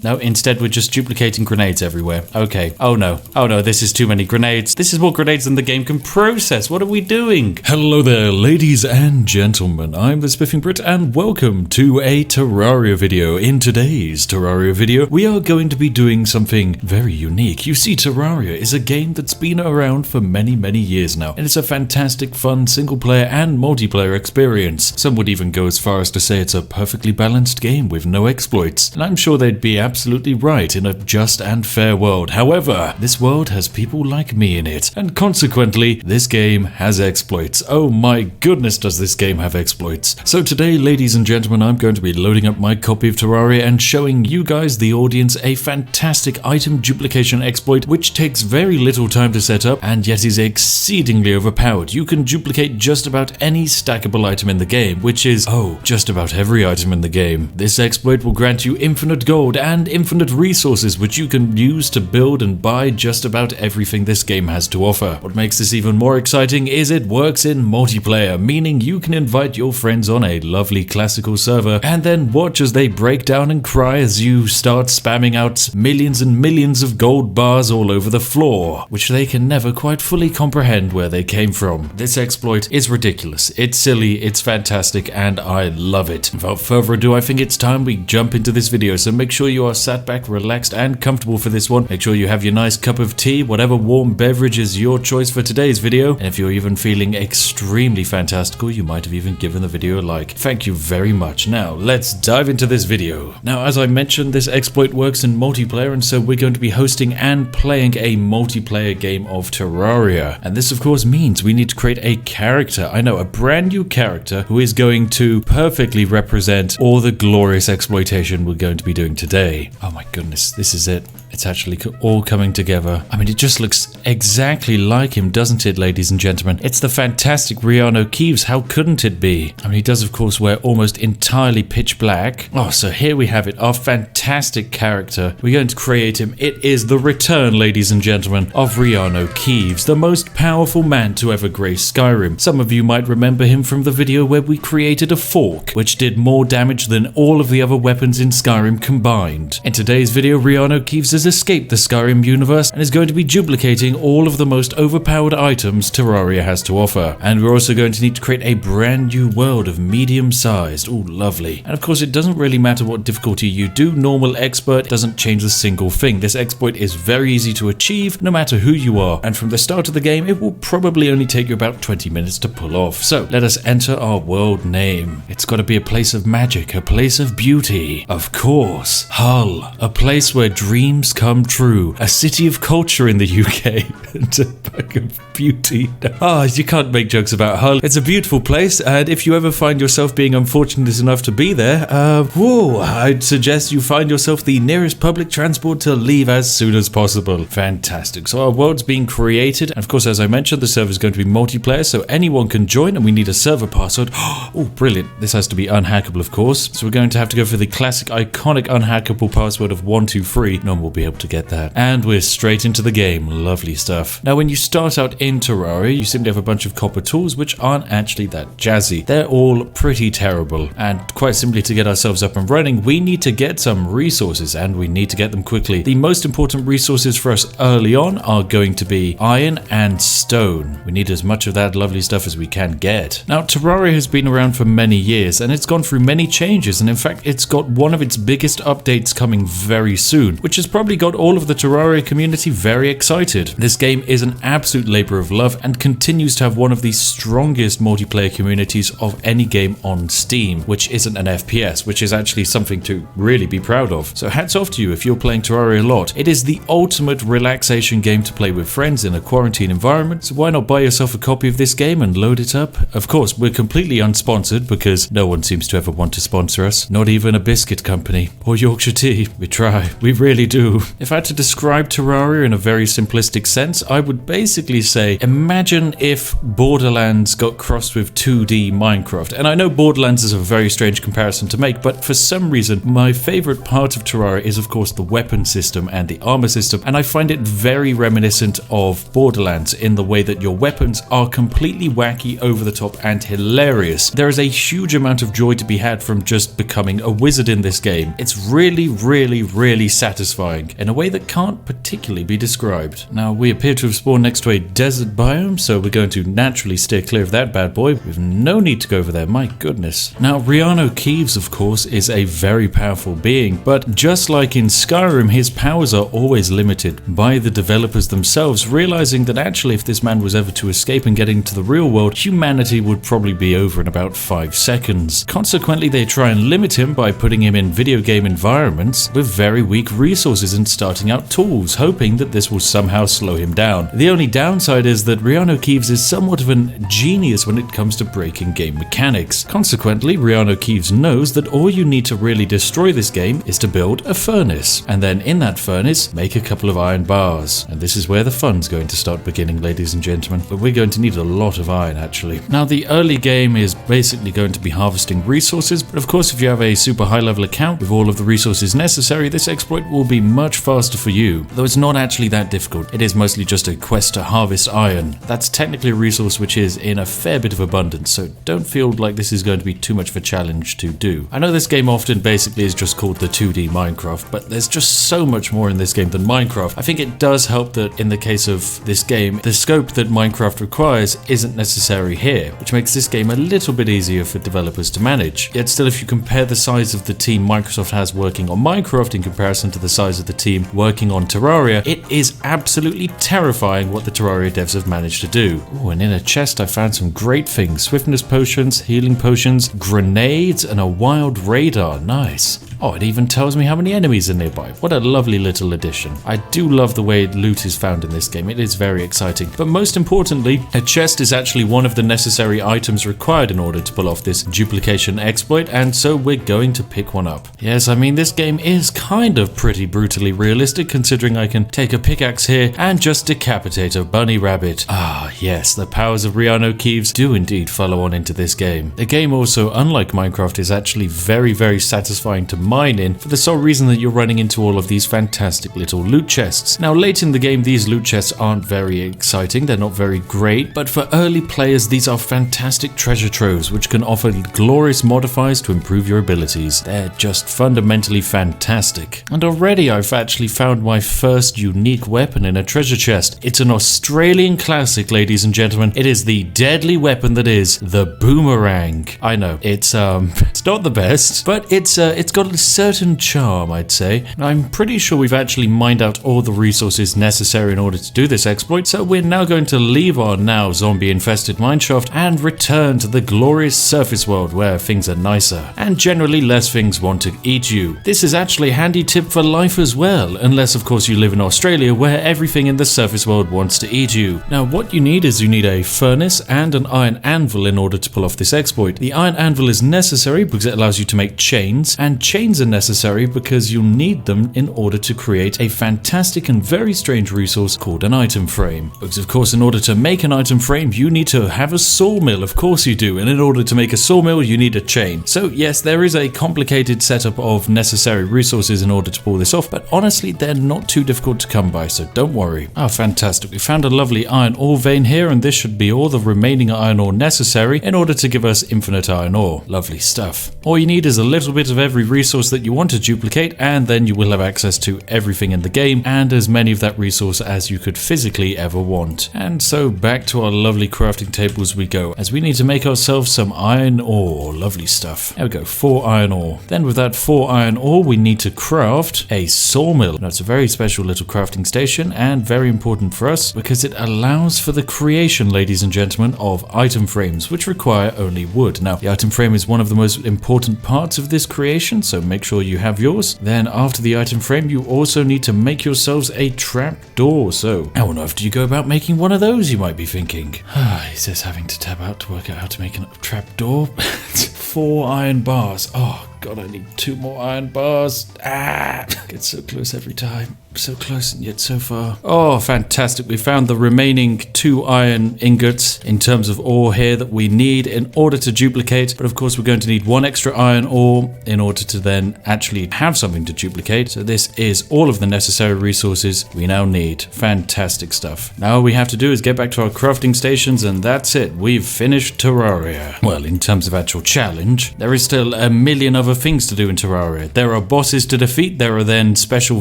No, instead we're just duplicating grenades everywhere. Okay. Oh no, this is too many grenades. This is more grenades than the game can process. What are we doing? Hello there, ladies and gentlemen. I'm the Spiffing Brit and welcome to a Terraria video. In today's Terraria video, we are going to be doing something very unique. You see, Terraria is a game that's been around for many years now, and it's a fantastic, fun, single-player and multiplayer experience. Some would even go as far as to say it's a perfectly balanced game with no exploits, and I'm sure they'd be absolutely right in a just and fair world. However, this world has people like me in it, and consequently, this game has exploits. Oh my goodness, does this game have exploits. So today, ladies and gentlemen, I'm going to be loading up my copy of Terraria and showing you guys, the audience, a fantastic item duplication exploit which takes very little time to set up and yet is exceedingly overpowered. You can duplicate just about any stackable item in the game, which is, just about every item in the game. This exploit will grant you infinite gold and infinite resources which you can use to build and buy just about everything this game has to offer. What makes this even more exciting is it works in multiplayer, meaning you can invite your friends on a lovely classical server and then watch as they break down and cry as you start spamming out millions and millions of gold bars all over the floor, which they can never quite fully comprehend where they came from. This exploit is ridiculous, it's silly, it's fantastic, and I love it. Without further ado, I think it's time we jump into this video, so make sure you are sat back, relaxed, and comfortable for this one. Make sure you have your nice cup of tea, whatever warm beverage is your choice for today's video, and if you're even feeling extremely fantastical, you might have even given the video a like. Thank you very much. Now, let's dive into this video. Now, as I mentioned, this exploit works in multiplayer, and so we're going to be hosting and playing a multiplayer game of Terraria. And this, of course, means we need to create a character. I know, a brand new character who is going to perfectly represent all the glorious exploitation we're going to be doing today. Oh my goodness, this is it. It's actually all coming together. I mean, it just looks exactly like him, doesn't it, ladies and gentlemen? It's the fantastic Riano Keeves. How couldn't it be? I mean, he does, of course, wear almost entirely pitch black. Oh, so here we have it, our fantastic character. We're going to create him. It is the return, ladies and gentlemen, of Riano Keeves, the most powerful man to ever grace Skyrim. Some of you might remember him from the video where we created a fork, which did more damage than all of the other weapons in Skyrim combined. In today's video, Riano Keeves has escaped the Skyrim universe and is going to be duplicating all of the most overpowered items Terraria has to offer. And we're also going to need to create a brand new world of medium-sized. Oh, lovely. And of course, it doesn't really matter what difficulty you do. Normal, expert doesn't change a single thing. This exploit is very easy to achieve, no matter who you are. And from the start of the game, it will probably only take you about 20 minutes to pull off. So let us enter our world name. It's got to be a place of magic, a place of beauty. Of course, Hull, a place where dreams come true, a city of culture in the UK, and a bag of beauty. You can't make jokes about Hull. It's a beautiful place, and if you ever find yourself being unfortunate enough to be there, I'd suggest you find yourself the nearest public transport to leave as soon as possible. Fantastic. So our world's being created, and of course, as I mentioned, the server is going to be multiplayer, so anyone can join, and we need a server password. Oh, brilliant. This has to be unhackable, of course. So we're going to have to go for the classic, iconic, unhackable password of 123. No one will be able to get that. And we're straight into the game. Lovely stuff. Now, when you start out in Terraria, you simply have a bunch of copper tools, which aren't actually that jazzy. They're all pretty terrible. And quite simply, to get ourselves up and running, we need to get some resources, and we need to get them quickly. The most important resources for us early on are going to be iron and stone. We need as much of that lovely stuff as we can get. Now, Terraria has been around for many years, and it's gone through many changes, and in fact, it's got one of its biggest updates coming very soon, which has probably got all of the Terraria community very excited. This game is an absolute labor of love and continues to have one of the strongest multiplayer communities of any game on Steam, which isn't an FPS, which is actually something to really be proud of. So hats off to you if you're playing Terraria a lot. It is the ultimate relaxation game to play with friends in a quarantine environment, so why not buy yourself a copy of this game and load it up? Of course, we're completely unsponsored because no one seems to ever want to sponsor us, not even a biscuit company or Yorkshire tea. We try, we really do. If I had to describe Terraria in a very simplistic sense, I would basically say say, imagine if Borderlands got crossed with 2D Minecraft. And I know Borderlands is a very strange comparison to make, but for some reason, my favorite part of Terraria is of course the weapon system and the armor system, and I find it very reminiscent of Borderlands in the way that your weapons are completely wacky, over the top, and hilarious. There is a huge amount of joy to be had from just becoming a wizard in this game. It's really, really, really satisfying in a way that can't particularly be described. Now, we appear to have spawned next to a desert biome, so we're going to naturally steer clear of that bad boy. We've no need to go over there, my goodness. Now, Riano Keeves, of course, is a very powerful being, but just like in Skyrim, his powers are always limited by the developers themselves, realizing that actually if this man was ever to escape and get into the real world, humanity would probably be over in about 5 seconds. Consequently, they try and limit him by putting him in video game environments with very weak resources and starting out tools, hoping that this will somehow slow him down. The only downside is that Riano Keeves is somewhat of a genius when it comes to breaking game mechanics. Consequently, Riano Keeves knows that all you need to really destroy this game is to build a furnace, and then in that furnace, make a couple of iron bars. And this is where the fun's going to start beginning, ladies and gentlemen. But we're going to need a lot of iron, actually. Now, the early game is basically going to be harvesting resources, but of course, if you have a super high-level account with all of the resources necessary, this exploit will be much faster for you. Though it's not actually that difficult. It is mostly just a quest to harvest iron. That's technically a resource which is in a fair bit of abundance, so don't feel like this is going to be too much of a challenge to do. I know this game often basically is just called the 2D Minecraft, but there's just so much more in this game than Minecraft. I think it does help that in the case of this game, the scope that Minecraft requires isn't necessary here, which makes this game a little bit easier for developers to manage. Yet still, if you compare the size of the team Microsoft has working on Minecraft in comparison to the size of the team working on Terraria, it is absolutely terrifying what the Terraria devs have managed to do. Ooh, and in a chest I found some great things. Swiftness potions, healing potions, grenades, and a wild radar. Nice. Oh, it even tells me how many enemies are nearby. What a lovely little addition. I do love the way loot is found in this game. It is very exciting. But most importantly, a chest is actually one of the necessary items required in order to pull off this duplication exploit, and so we're going to pick one up. Yes, I mean, this game is kind of pretty brutally realistic, considering I can take a pickaxe here and just decapitate a bunny rabbit. Ah, yes, the powers of Riano Keeves do indeed follow on into this game. The game also, unlike Minecraft, is actually very, very satisfying to mine in, for the sole reason that you're running into all of these fantastic little loot chests. Now, late in the game, these loot chests aren't very exciting, they're not very great, but for early players, these are fantastic treasure troves which can offer glorious modifiers to improve your abilities. They're just fundamentally fantastic. And already I've actually found my first unique weapon in a treasure chest. It's an Australian classic, ladies and gentlemen. It is the deadly weapon that is the boomerang. I know, it's not the best, but it's got a certain charm, I'd say. I'm pretty sure we've actually mined out all the resources necessary in order to do this exploit, so we're now going to leave our now zombie-infested mineshaft and return to the glorious surface world where things are nicer, and generally less things want to eat you. This is actually a handy tip for life as well, unless of course you live in Australia where everything in the surface world wants to eat you. Now, what you need is you need a furnace and an iron anvil in order to pull off this exploit. The iron anvil is necessary because it allows you to make chains, and chains are necessary because you'll need them in order to create a fantastic and very strange resource called an item frame. Because of course, in order to make an item frame, you need to have a sawmill, of course you do, and in order to make a sawmill, you need a chain. So yes, there is a complicated setup of necessary resources in order to pull this off, but honestly, they're not too difficult to come by, so don't worry. Oh, fantastic. We found a lovely iron ore vein here, and this should be all the remaining iron ore necessary in order to give us infinite iron ore. Lovely stuff. All you need is a little bit of every resource that you want to duplicate, and then you will have access to everything in the game and as many of that resource as you could physically ever want. And so back to our lovely crafting tables we go, as we need to make ourselves some iron ore. Lovely stuff. There we go, 4 iron ore. Then with that 4 iron ore, we need to craft a sawmill. Now, it's a very special little crafting station and very important for us because it allows for the creation, ladies and gentlemen, of item frames which require only wood. Now, the item frame is one of the most important parts of this creation, so make sure you have yours. Then after the item frame, you also need to make yourselves a trap door. So how on earth do you go about making one of those, you might be thinking? He says having to tab out to work out how to make a trap door. 4 iron bars. Oh God, I need 2 more iron bars. Get so close every time. So close and yet so far. Oh, fantastic. We found the remaining 2 iron ingots in terms of ore here that we need in order to duplicate. But of course, we're going to need 1 extra iron ore in order to then actually have something to duplicate. So this is all of the necessary resources we now need. Fantastic stuff. Now all we have to do is get back to our crafting stations, and that's it. We've finished Terraria. Well, in terms of actual challenge, there is still a million other things to do in Terraria. There are bosses to defeat. There are then special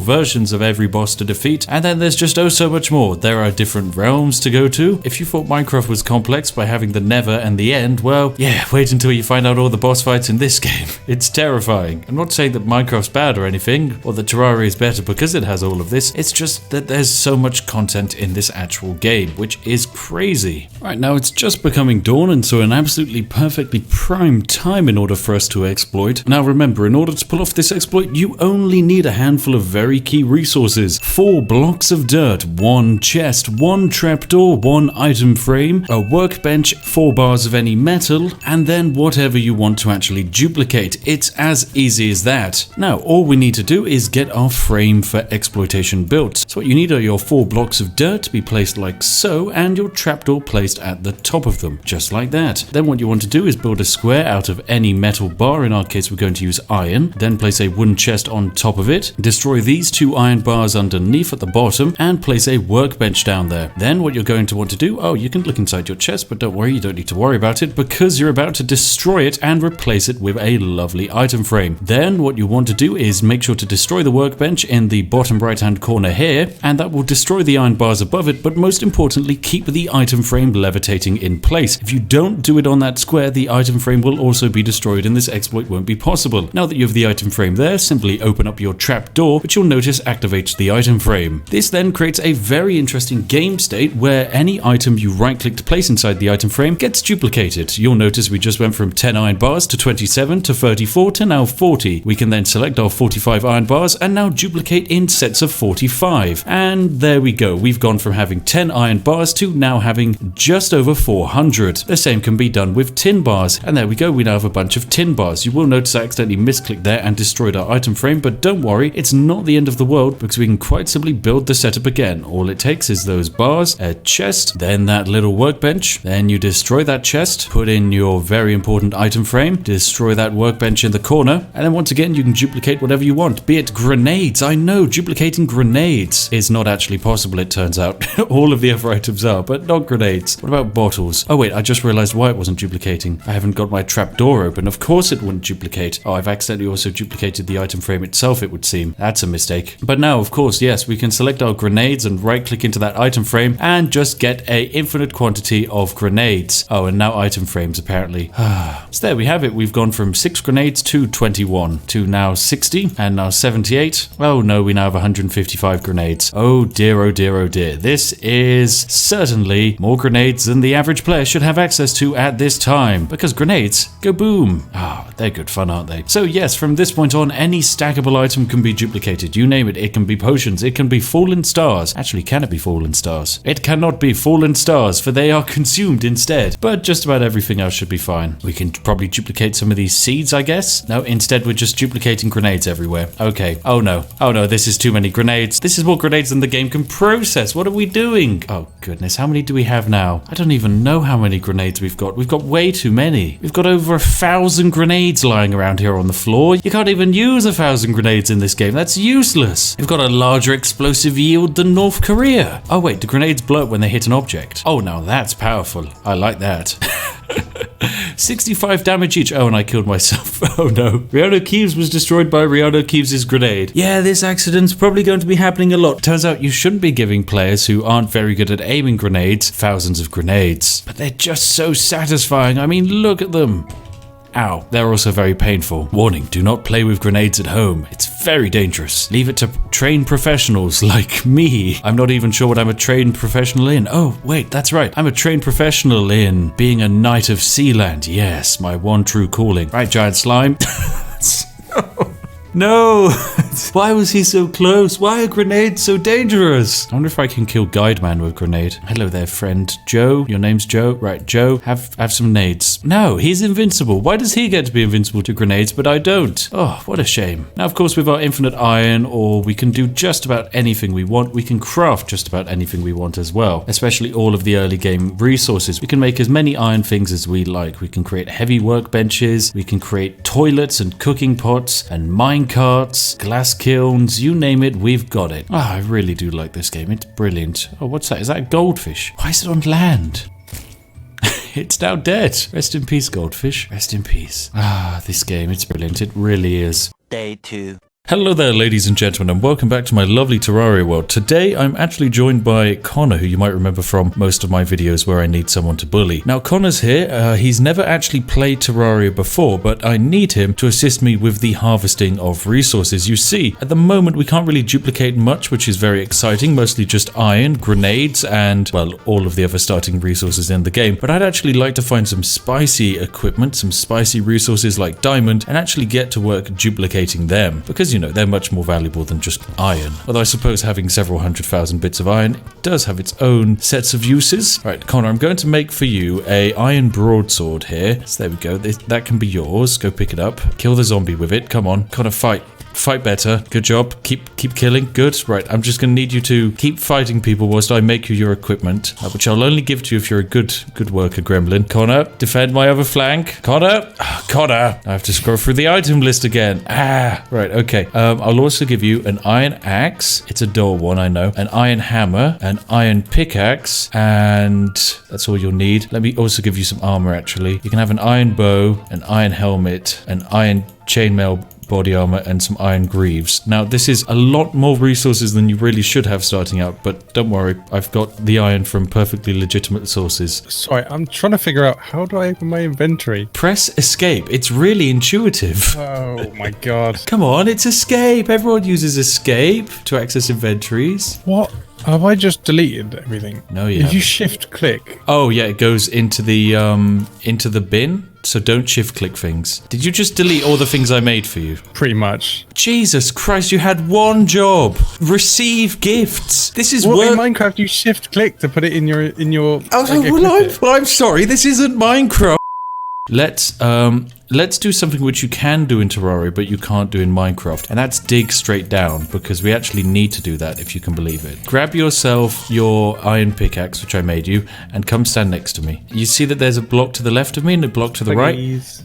versions of every boss to defeat, and then there's just so much more. There are different realms to go to. If you thought Minecraft was complex by having the never and the end, well, yeah, wait until you find out all the boss fights in this game. It's terrifying. I'm not saying that Minecraft's bad or anything, or that Terraria is better because it has all of this. It's just that there's so much content in this actual game, which is crazy. Right now, it's just becoming dawn, and so an absolutely perfectly prime time in order for us to exploit. Now remember, in order to pull off this exploit, you only need a handful of very key resources. 4 blocks of dirt, 1 chest, 1 trapdoor, 1 item frame, a workbench, 4 bars of any metal, and then whatever you want to actually duplicate. It's as easy as that. Now, all we need to do is get our frame for exploitation built. So what you need are your 4 blocks of dirt to be placed like so, and your trapdoor placed at the top of them, just like that. Then what you want to do is build a square out of any metal bar. In our case, we're going to use iron. Then place a wooden chest on top of it. Destroy these 2 iron bars underneath at the bottom and place a workbench down there. Then what you're going to want to do, you can look inside your chest, but don't worry, you don't need to worry about it because you're about to destroy it and replace it with a lovely item frame. Then what you want to do is make sure to destroy the workbench in the bottom right hand corner here, and that will destroy the iron bars above it, but most importantly keep the item frame levitating in place. If you don't do it on that square, the item frame will also be destroyed and this exploit won't be possible. Now that you have the item frame there, simply open up your trap door, which you'll notice activates the item frame. This then creates a very interesting game state where any item you right click to place inside the item frame gets duplicated. You'll notice we just went from 10 iron bars to 27 to 34 to now 40. We can then select our 45 iron bars and now duplicate in sets of 45. And there we go. We've gone from having 10 iron bars to now having just over 400. The same can be done with tin bars. And there we go. We now have a bunch of tin bars. You will notice I accidentally misclicked there and destroyed our item frame, but don't worry, it's not the end of the world because we can quite simply build the setup again. All it takes is those bars, a chest, then that little workbench, then you destroy that chest, put in your very important item frame, destroy that workbench in the corner, and then once again you can duplicate whatever you want, be it grenades. I know duplicating grenades is not actually possible, it turns out. All of the other items are, but not grenades. What about bottles? Oh wait, I just realized why it wasn't duplicating. I haven't got my trap door open. Of course it wouldn't duplicate. Oh, I've accidentally also duplicated the item frame itself, it would seem. That's a mistake. But now, of course, yes, we can select our grenades and right click into that item frame and just get a infinite quantity of grenades. Oh, and now item frames apparently. So there we have it. We've gone from 6 grenades to 21 to now 60 and now 78. Oh no, we now have 155 grenades. Oh dear, oh dear, oh dear. This is certainly more grenades than the average player should have access to at this time, because grenades go boom. They're good fun, aren't they? So yes, from this point on, any stackable item can be duplicated. You name it. It can be potions. It can be fallen stars. Actually, can it be fallen stars? It cannot be fallen stars, for they are consumed instead. But just about everything else should be fine. We can probably duplicate some of these seeds, I guess. No, instead we're just duplicating grenades everywhere. Okay. Oh no, this is too many grenades. This is more grenades than the game can process. What are we doing? Oh goodness, how many do we have now? I don't even know how many grenades we've got. We've got way too many. We've got over 1,000 grenades lying around here on the floor. You can't even use 1,000 grenades in this game. That's useless. We've got a larger explosive yield than North Korea. Oh wait, the grenades blow up when they hit an object. Oh, now that's powerful. I like that. 65 damage each. Oh, and I killed myself. Oh no. Rihanna Keeves was destroyed by Rihanna Keeves' grenade. Yeah, this accident's probably going to be happening a lot. Turns out you shouldn't be giving players who aren't very good at aiming grenades thousands of grenades. But they're just so satisfying. I mean, look at them. Ow, they're also very painful. Warning, do not play with grenades at home. It's very dangerous. Leave it to trained professionals like me. I'm not even sure what I'm a trained professional in. Oh, wait, that's right. I'm a trained professional in being a knight of Sealand. Yes, my one true calling. Right, giant slime. No! Why was he so close? Why are grenades so dangerous? I wonder if I can kill Guide Man with grenade. Hello there, friend. Joe, your name's Joe? Right, Joe, have some nades. No, he's invincible. Why does he get to be invincible to grenades, but I don't? Oh, what a shame. Now, of course, with our infinite iron, or we can do just about anything we want. We can craft just about anything we want as well, especially all of the early game resources. We can make as many iron things as we like. We can create heavy workbenches. We can create toilets and cooking pots and mine carts, glass kilns, you name it, we've got it. I really do like this game. It's brilliant. Oh, what's that? Is that a goldfish? Why is it on land? It's now dead. Rest in peace, goldfish. Rest in peace. This game, it's brilliant. It really is. Day 2. Hello there, ladies and gentlemen, and welcome back to my lovely Terraria world. Today, I'm actually joined by Connor, who you might remember from most of my videos where I need someone to bully. Now, Connor's here. He's never actually played Terraria before, but I need him to assist me with the harvesting of resources. You see, at the moment, we can't really duplicate much, which is very exciting, mostly just iron, grenades, and, well, all of the other starting resources in the game. But I'd actually like to find some spicy equipment, some spicy resources like diamond, and actually get to work duplicating them, because, you know, they're much more valuable than just iron. Although I suppose having several 100,000 bits of iron does have its own sets of uses. Right, Connor, I'm going to make for you a iron broadsword here. So there we go. That can be yours. Go pick it up. Kill the zombie with it. Come on, Connor, fight. Fight better. Good job. Keep killing. Good. Right, I'm just going to need you to keep fighting people whilst I make you your equipment, which I'll only give to you if you're a good worker, Gremlin. Connor, defend my other flank. Connor! Connor! I have to scroll through the item list again. Right, okay. I'll also give you an iron axe. It's a dull one, I know. An iron hammer, an iron pickaxe, and that's all you'll need. Let me also give you some armor, actually. You can have an iron bow, an iron helmet, an iron chainmail body armor, and some iron greaves. Now, this is a lot more resources than you really should have starting out, but don't worry, I've got the iron from perfectly legitimate sources. Sorry, I'm trying to figure out, how do I open my inventory? Press escape. It's really intuitive. Oh my god. Come on, it's escape. Everyone uses escape to access inventories. What? Have I just deleted everything? No, you If you haven't. shift click. Oh yeah, it goes into the bin. So don't shift click things. Did you just delete all the things I made for you? Pretty much. Jesus Christ, you had one job. Receive gifts. This is Well, work. in Minecraft, you shift click to put it in your. I'm sorry. This isn't Minecraft. Let's do something which you can do in Terraria, but you can't do in Minecraft, and that's dig straight down, because we actually need to do that, if you can believe it. Grab yourself your iron pickaxe, which I made you, and come stand next to me. You see that there's a block to the left of me and a block to the right?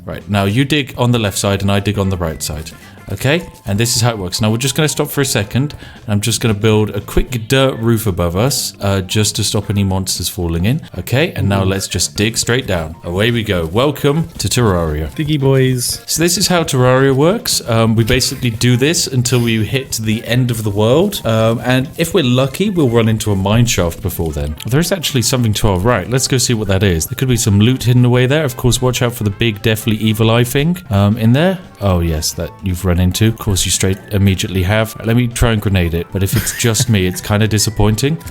Right, now you dig on the left side and I dig on the right side. Okay, and this is how it works. Now we're just going to stop for a second, and I'm just going to build a quick dirt roof above us, just to stop any monsters falling in. Okay, and now let's just dig straight down. Away we go. Welcome to Terraria. Diggy boys. So this is how Terraria works. We basically do this until we hit the end of the world, and if we're lucky, we'll run into a mine shaft before then. There's actually something to our right. Let's go see what that is. There could be some loot hidden away there. Of course, watch out for the big, deathly evil eye thing in there. Oh yes, that you've run into. Of course, you straight immediately have. Let me try and grenade it, but if it's just me, it's kind of disappointing.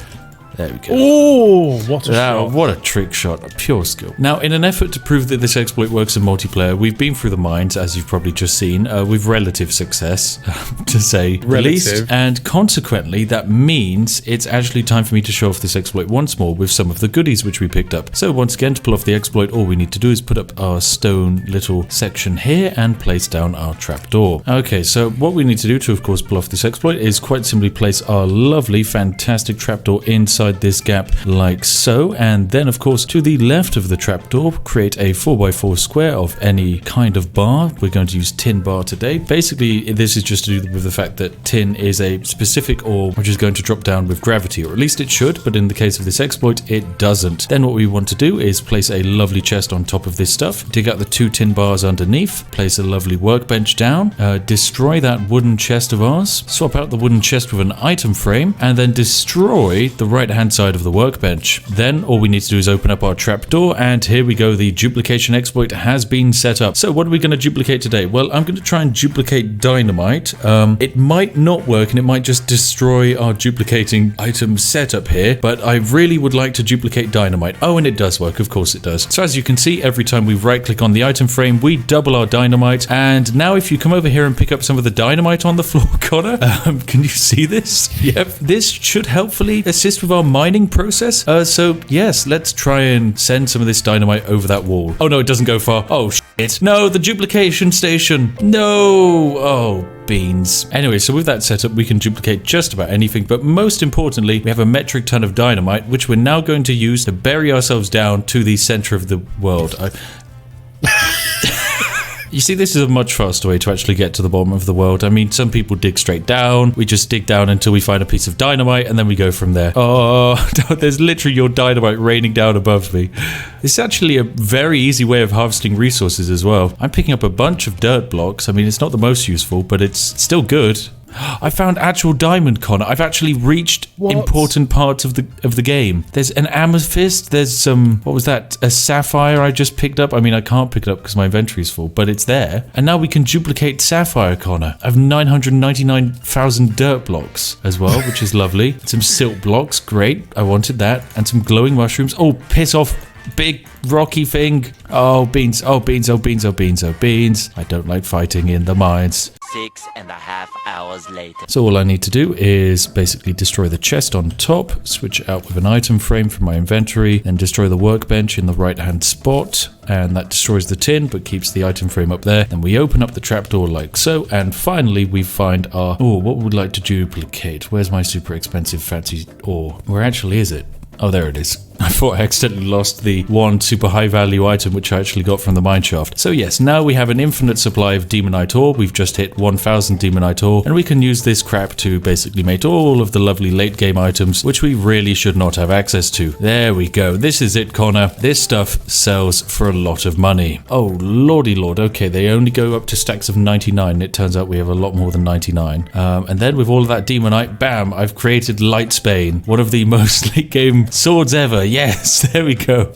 There we go. Oh, what a shot. What a trick shot. A pure skill. Now, in an effort to prove that this exploit works in multiplayer, we've been through the mines, as you've probably just seen, with relative success, to say the least. And consequently, that means it's actually time for me to show off this exploit once more with some of the goodies which we picked up. So once again, to pull off the exploit, all we need to do is put up our stone little section here and place down our trapdoor. Okay, so what we need to do to, of course, pull off this exploit is quite simply place our lovely, fantastic trapdoor inside this gap like so, and then of course to the left of the trapdoor create a 4x4 square of any kind of bar. We're going to use tin bar today. Basically, this is just to do with the fact that tin is a specific ore which is going to drop down with gravity, or at least it should, but in the case of this exploit it doesn't. Then what we want to do is place a lovely chest on top of this stuff, dig out the 2 tin bars underneath, place a lovely workbench down, destroy that wooden chest of ours, swap out the wooden chest with an item frame, and then destroy the right right-hand side of the workbench. Then all we need to do is open up our trapdoor, and here we go. The duplication exploit has been set up. So what are we going to duplicate today? Well, I'm going to try and duplicate Dynamite. It might not work, and it might just destroy our duplicating item setup here, but I really would like to duplicate Dynamite. Oh, and it does work. Of course it does. So as you can see, every time we right-click on the item frame, we double our Dynamite. And now if you come over here and pick up some of the Dynamite on the floor, Connor, can you see this? Yep. This should helpfully assist with our mining process. So yes, let's try and send some of this Dynamite over that wall. Oh no, it doesn't go far. Oh shit. No, the duplication station. No. Oh, beans. Anyway, so with that setup, we can duplicate just about anything, but most importantly, we have a metric ton of Dynamite, which we're now going to use to bury ourselves down to the center of the world. You see, this is a much faster way to actually get to the bottom of the world. I mean, some people dig straight down. We just dig down until we find a piece of Dynamite, and then we go from there. Oh, there's literally your Dynamite raining down above me. This is actually a very easy way of harvesting resources as well. I'm picking up a bunch of dirt blocks. I mean, it's not the most useful, but it's still good. I found actual diamond, Connor. I've actually reached important parts of the game. There's an amethyst. There's some, what was that? A sapphire I just picked up. I mean, I can't pick it up because my inventory's full, but it's there. And now we can duplicate sapphire, Connor. I have 999,000 dirt blocks as well, which is lovely. Some silt blocks. Great. I wanted that. And some glowing mushrooms. Oh, piss off. Big rocky thing. Oh, beans. Oh, beans. Oh, beans. Oh, beans. Oh, beans. I don't like fighting in the mines. 6.5 hours later. So all I need to do is basically destroy the chest on top, switch it out with an item frame from my inventory, then destroy the workbench in the right hand spot, and that destroys the tin but keeps the item frame up there. Then we open up the trapdoor like so, and finally we find our, oh, what would we like to duplicate? Where's my super expensive fancy ore? Where actually is it? Oh, there it is. I thought I accidentally lost the one super high value item which I actually got from the mineshaft. So yes, now we have an infinite supply of demonite ore. We've just hit 1000 demonite ore, and we can use this crap to basically make all of the lovely late game items which we really should not have access to. There we go. This is it, Connor. This stuff sells for a lot of money. Oh lordy lord. Okay, they only go up to stacks of 99. It turns out we have a lot more than 99. And then with all of that demonite, bam, I've created Lightsbane, one of the most late game swords ever. Yes, there we go.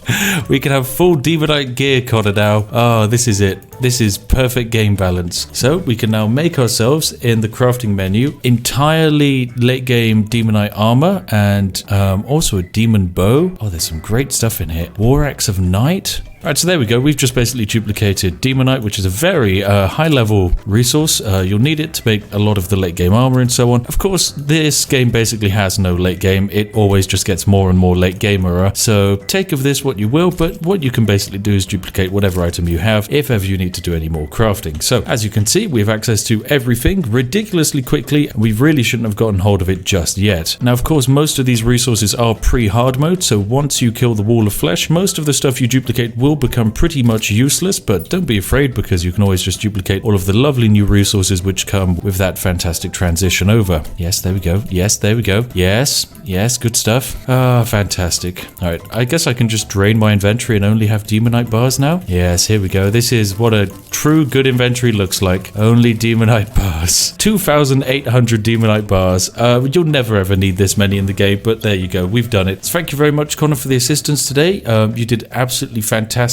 We can have full demonite gear, Connor, now. Oh, this is it. This is perfect game balance. So we can now make ourselves in the crafting menu entirely late game demonite armor and also a demon bow. Oh, there's some great stuff in here. War Axe of Night. Alright, so there we go. We've just basically duplicated Demonite, which is a very high-level resource. You'll need it to make a lot of the late-game armor and so on. Of course, this game basically has no late game. It always just gets more and more late gamer. So take of this what you will, but what you can basically do is duplicate whatever item you have if ever you need to do any more crafting. So as you can see, we have access to everything ridiculously quickly. We really shouldn't have gotten hold of it just yet. Now, of course, most of these resources are pre-hard mode, so once you kill the wall of flesh, most of the stuff you duplicate will become pretty much useless, but don't be afraid because you can always just duplicate all of the lovely new resources which come with that fantastic transition over. Yes, there we go. Yes, there we go. Yes, yes, good stuff. Ah, fantastic. All right, I guess I can just drain my inventory and only have demonite bars now. Yes, here we go. This is what a true good inventory looks like. Only demonite bars. 2,800 demonite bars. You'll never ever need this many in the game, but there you go. We've done it. So thank you very much, Connor, for the assistance today. You did absolutely fantastically,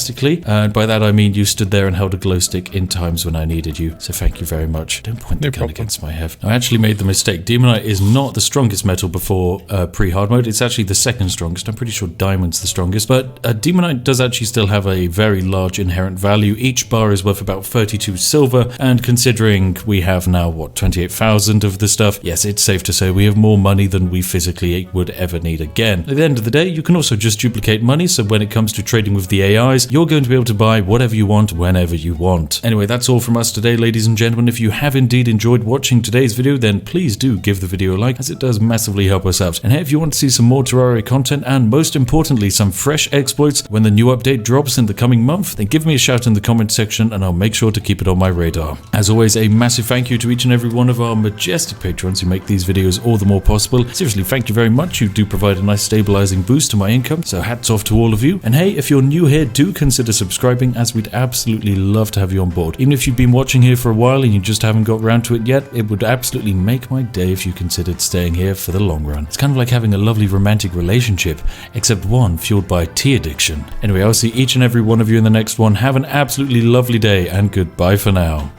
and by that I mean you stood there and held a glow stick in times when I needed you. So thank you very much. Don't point the gun against my head. I actually made the mistake. Demonite is not the strongest metal before pre-hard mode. It's actually the second strongest. I'm pretty sure diamond's the strongest, but demonite does actually still have a very large inherent value. Each bar is worth about 32 silver, and considering we have now, what, 28,000 of the stuff, yes, it's safe to say we have more money than we physically would ever need again. At the end of the day, you can also just duplicate money, so when it comes to trading with the AIs, you're going to be able to buy whatever you want, whenever you want. Anyway, that's all from us today, ladies and gentlemen. If you have indeed enjoyed watching today's video, then please do give the video a like, as it does massively help us out. And hey, if you want to see some more Terraria content, and most importantly, some fresh exploits when the new update drops in the coming month, then give me a shout in the comment section, and I'll make sure to keep it on my radar. As always, a massive thank you to each and every one of our majestic patrons who make these videos all the more possible. Seriously, thank you very much. You do provide a nice stabilizing boost to my income, so hats off to all of you. And hey, if you're new here, do do consider subscribing, as we'd absolutely love to have you on board. Even if you've been watching here for a while and you just haven't got around to it yet, it would absolutely make my day if you considered staying here for the long run. It's kind of like having a lovely romantic relationship, except one fueled by tea addiction. Anyway, I'll see each and every one of you in the next one. Have an absolutely lovely day, and goodbye for now.